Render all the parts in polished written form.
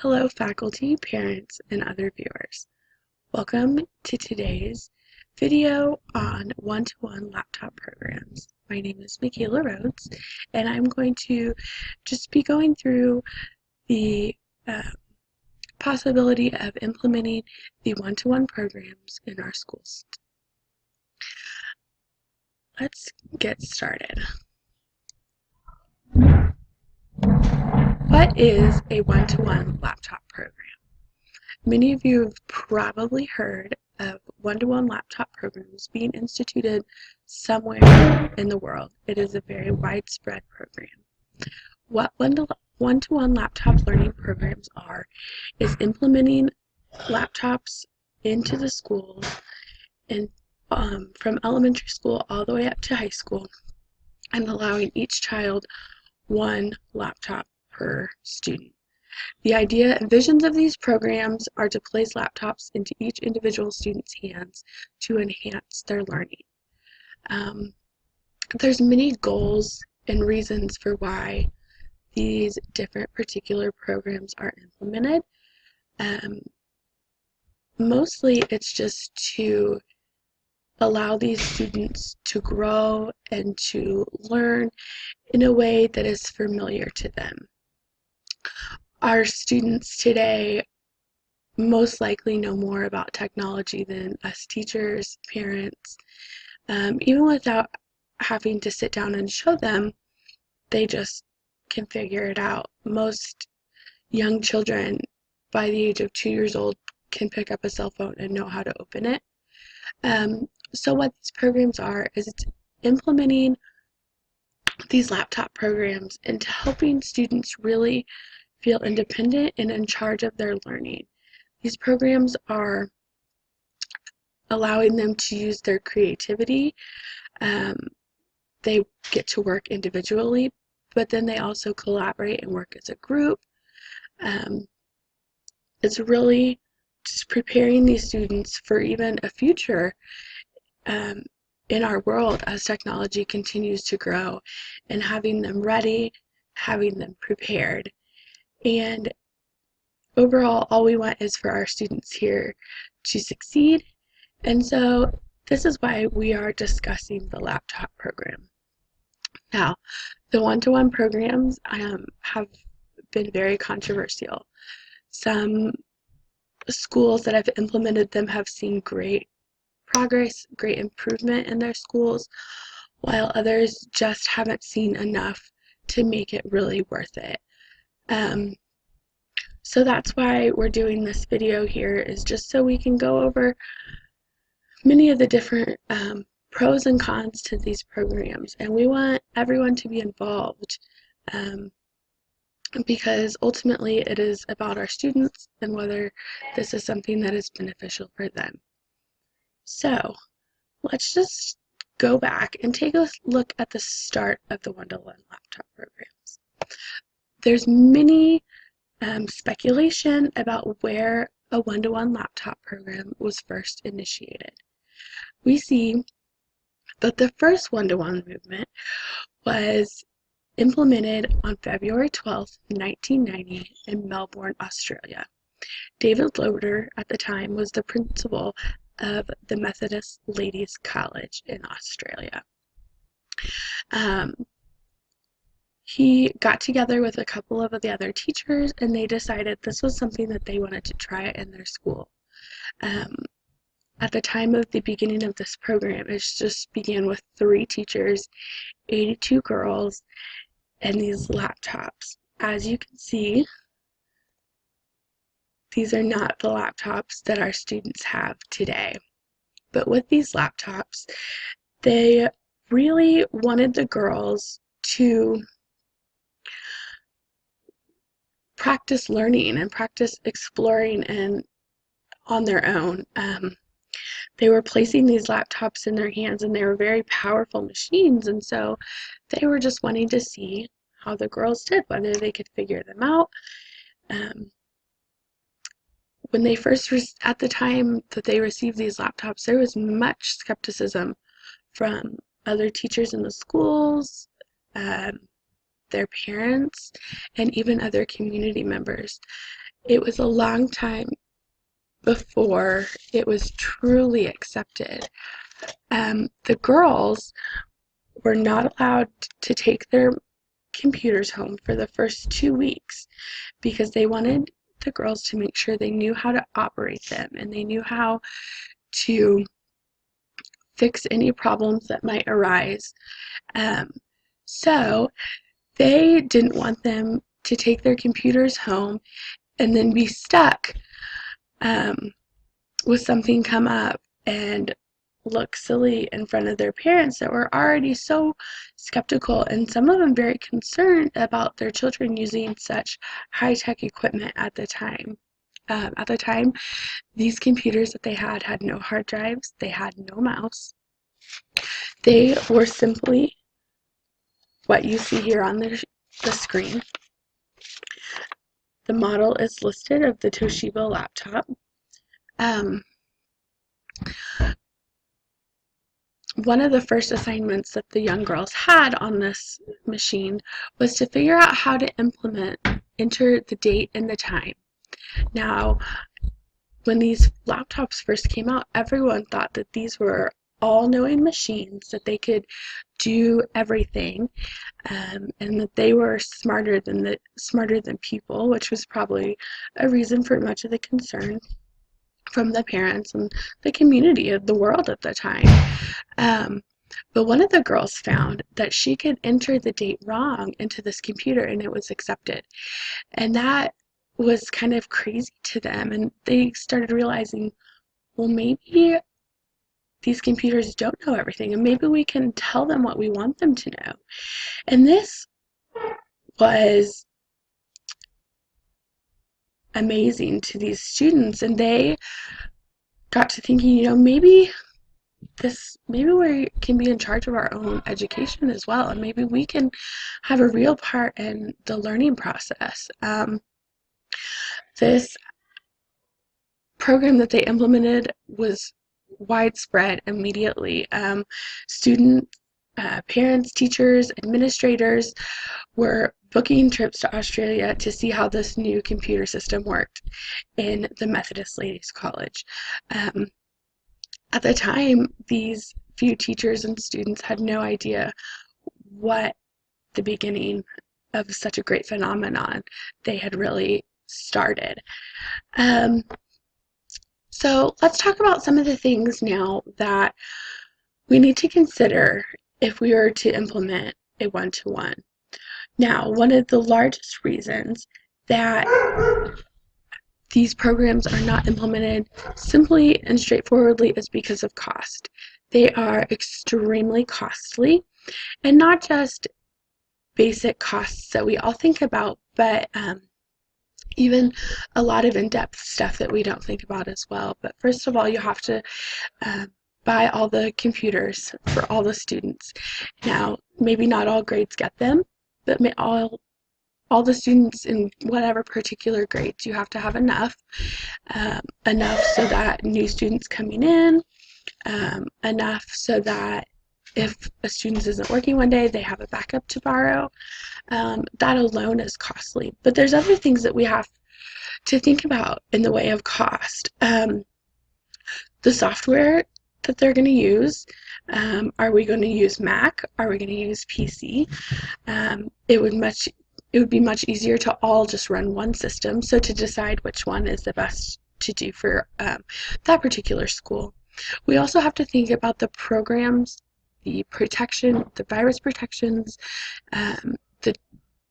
Hello faculty, parents, and other viewers. Welcome to today's video on one-to-one laptop programs. My name is Michaela Rhodes, and I'm going to just be going through the possibility of implementing the one-to-one programs in our schools. Let's get started. What is a one-to-one laptop program? Many of you have probably heard of one-to-one laptop programs being instituted somewhere in the world. It is a very widespread program. What one-to-one laptop learning programs are is implementing laptops into the schools and from elementary school all the way up to high school, and allowing each child one laptop per student. The idea and visions of these programs are to place laptops into each individual student's hands to enhance their learning. There's many goals and reasons for why these different particular programs are implemented. Mostly it's just to allow these students to grow and to learn in a way that is familiar to them. Our students today most likely know more about technology than us teachers, parents. Even without having to sit down and show them, they just can figure it out. Most young children by the age of 2 years old can pick up a cell phone and know how to open it. So what these programs are is it's implementing these laptop programs into helping students really feel independent and in charge of their learning. These programs are allowing them to use their creativity. They get to work individually, but then they also collaborate and work as a group. It's really just preparing these students for even a future in our world as technology continues to grow, and having them ready, having them prepared. And overall, all we want is for our students here to succeed. And so this is why we are discussing the laptop program. Now, the one-to-one programs have been very controversial. Some schools that have implemented them have seen great progress, great improvement in their schools, while others just haven't seen enough to make it really worth it. So that's why we're doing this video here, is just so we can go over many of the different pros and cons to these programs, and we want everyone to be involved because ultimately it is about our students and whether this is something that is beneficial for them. So let's just go back and take a look at the start of the one-to-one laptop programs. There's many speculation about where a one-to-one laptop program was first initiated. We see that the first one-to-one movement was implemented on February 12, 1990 in Melbourne, Australia. David Loader at the time was the principal of the Methodist Ladies College in Australia. He got together with a couple of the other teachers, and they decided this was something that they wanted to try in their school. At the time of the beginning of this program, it just began with 3 teachers, 82 girls, and these laptops. As you can see, these are not the laptops that our students have today. But with these laptops, they really wanted the girls to practice learning and practice exploring and on their own. They were placing these laptops in their hands, and they were very powerful machines, and so they were just wanting to see how the girls did, whether they could figure them out. When they first, at the time that they received these laptops, there was much skepticism from other teachers in the schools, their parents, and even other community members. it was a long time before it was truly accepted. The girls were not allowed to take their computers home for the first 2 weeks because they wanted the girls to make sure they knew how to operate them and they knew how to fix any problems that might arise. Um, so they didn't want them to take their computers home and then be stuck um, with something come up and look silly in front of their parents that were already so skeptical and some of them very concerned about their children using such high-tech equipment at the time. At the time, these computers that they had no hard drives, they had no mouse. They were simply what you see here on the screen. The model is listed of the Toshiba laptop. One of the first assignments that the young girls had on this machine was to figure out how to enter the date and the time. Now, when these laptops first came out, everyone thought that these were all-knowing machines, that they could do everything, and that they were smarter than people, which was probably a reason for much of the concern from the parents and the community of the world at the time. But one of the girls found that she could enter the date wrong into this computer and it was accepted. And that was kind of crazy to them. And they started realizing, well, maybe these computers don't know everything and maybe we can tell them what we want them to know. And this was amazing to these students, and they got to thinking, maybe we can be in charge of our own education as well, and maybe we can have a real part in the learning process. This program that they implemented was widespread immediately. Students, parents, teachers, administrators were booking trips to Australia to see how this new computer system worked in the Methodist Ladies College. At the time, these few teachers and students had no idea what the beginning of such a great phenomenon they had really started. So let's talk about some of the things now that we need to consider if we were to implement a one-to-one. Now, one of the largest reasons that these programs are not implemented simply and straightforwardly is because of cost. They are extremely costly, and not just basic costs that we all think about, but even a lot of in-depth stuff that we don't think about as well. But first of all, you have to buy all the computers for all the students. Now, maybe not all grades get them, but all the students in whatever particular grades, you have to have enough so that new students coming in, enough so that if a student isn't working one day, they have a backup to borrow. That alone is costly. But there's other things that we have to think about in the way of cost. The software that they're going to use. Are we going to use Mac? Are we going to use PC? It would be much easier to all just run one system, so to decide which one is the best to do for that particular school. We also have to think about the programs, the protection, the virus protections, the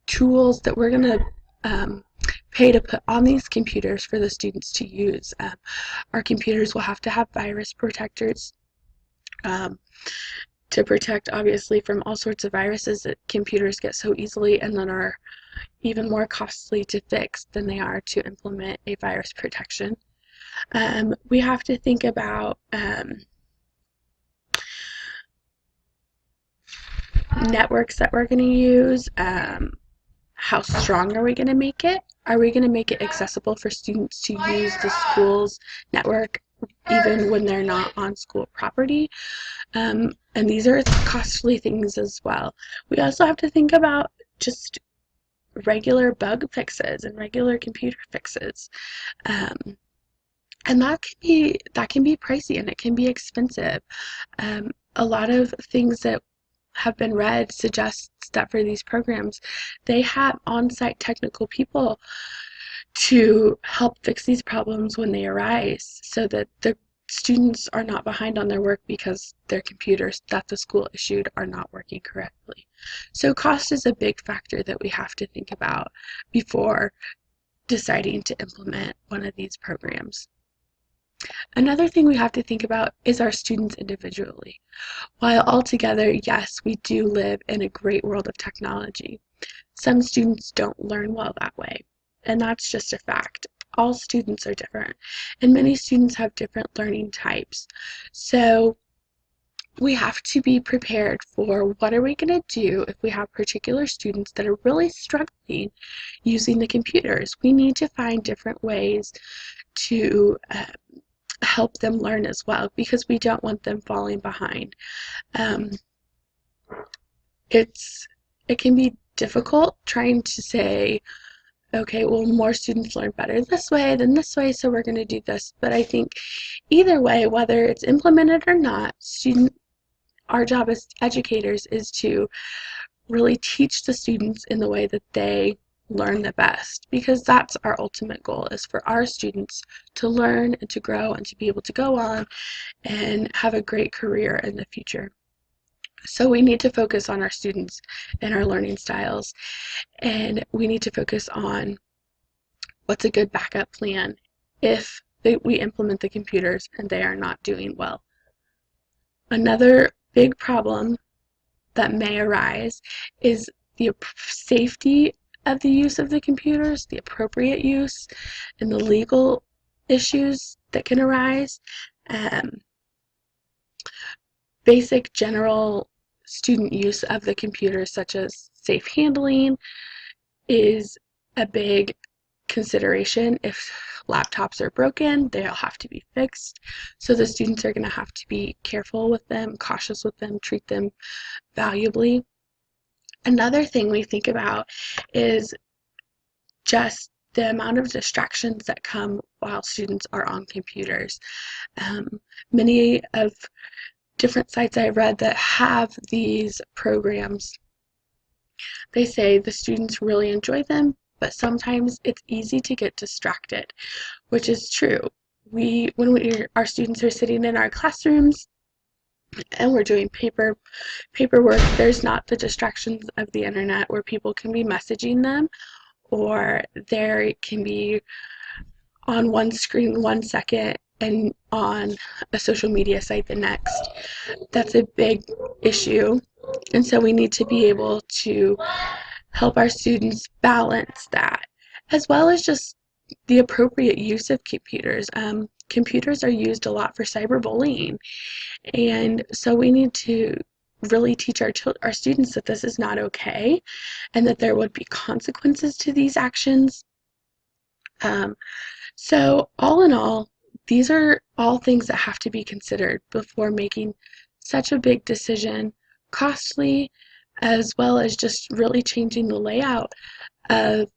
tools that we're going to pay to put on these computers for the students to use. Our computers will have to have virus protectors to protect, obviously, from all sorts of viruses that computers get so easily and then are even more costly to fix than they are to implement a virus protection. We have to think about networks that we're going to use. How strong are we going to make it? Are we going to make it accessible for students to use the school's network even when they're not on school property? And these are costly things as well. We also have to think about just regular bug fixes and regular computer fixes. Um, and that can be pricey and it can be expensive. A lot of things that have been read suggests that for these programs, they have on-site technical people to help fix these problems when they arise so that the students are not behind on their work because their computers that the school issued are not working correctly. So cost is a big factor that we have to think about before deciding to implement one of these programs. Another thing we have to think about is our students individually. While altogether, yes, we do live in a great world of technology, some students don't learn well that way, and that's just a fact. All students are different, and many students have different learning types. So we have to be prepared for what are we going to do if we have particular students that are really struggling using the computers. We need to find different ways to help them learn as well because we don't want them falling behind. Um, it can be difficult trying to say, okay, well, more students learn better this way than this way, so we're going to do this. But I think either way, whether it's implemented or not, our job as educators is to really teach the students in the way that they learn the best, because that's our ultimate goal, is for our students to learn and to grow and to be able to go on and have a great career in the future. So we need to focus on our students and our learning styles, and we need to focus on what's a good backup plan if we implement the computers and they are not doing well. Another big problem that may arise is the safety of the use of the computers, the appropriate use, and the legal issues that can arise. Basic general student use of the computer, such as safe handling, is a big consideration. If laptops are broken, they'll have to be fixed. So the students are going to have to be careful with them, cautious with them, treat them valuably. Another thing we think about is just the amount of distractions that come while students are on computers. Many of different sites I've read that have these programs, they say the students really enjoy them, but sometimes it's easy to get distracted, which is true. When our students are sitting in our classrooms and we're doing paperwork, there's not the distractions of the internet where people can be messaging them, or there can be on one screen 1 second and on a social media site the next. That's a big issue, and so we need to be able to help our students balance that, as well as just the appropriate use of computers. Computers are used a lot for cyberbullying, and so we need to really teach our students that this is not okay and that there would be consequences to these actions. So all in all, these are all things that have to be considered before making such a big decision, costly, as well as just really changing the layout of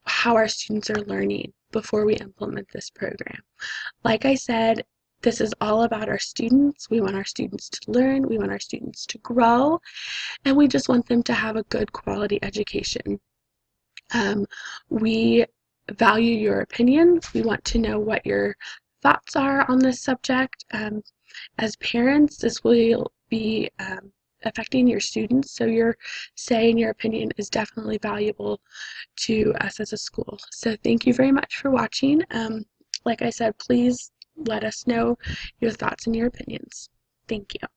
how our students are learning before we implement this program. Like I said, this is all about our students. We want our students to learn, we want our students to grow, and we just want them to have a good quality education. We value your opinion. We want to know what your thoughts are on this subject. As parents, this will be affecting your students, so your say and your opinion is definitely valuable to us as a school. So thank you very much for watching. Like I said, please let us know your thoughts and your opinions. Thank you.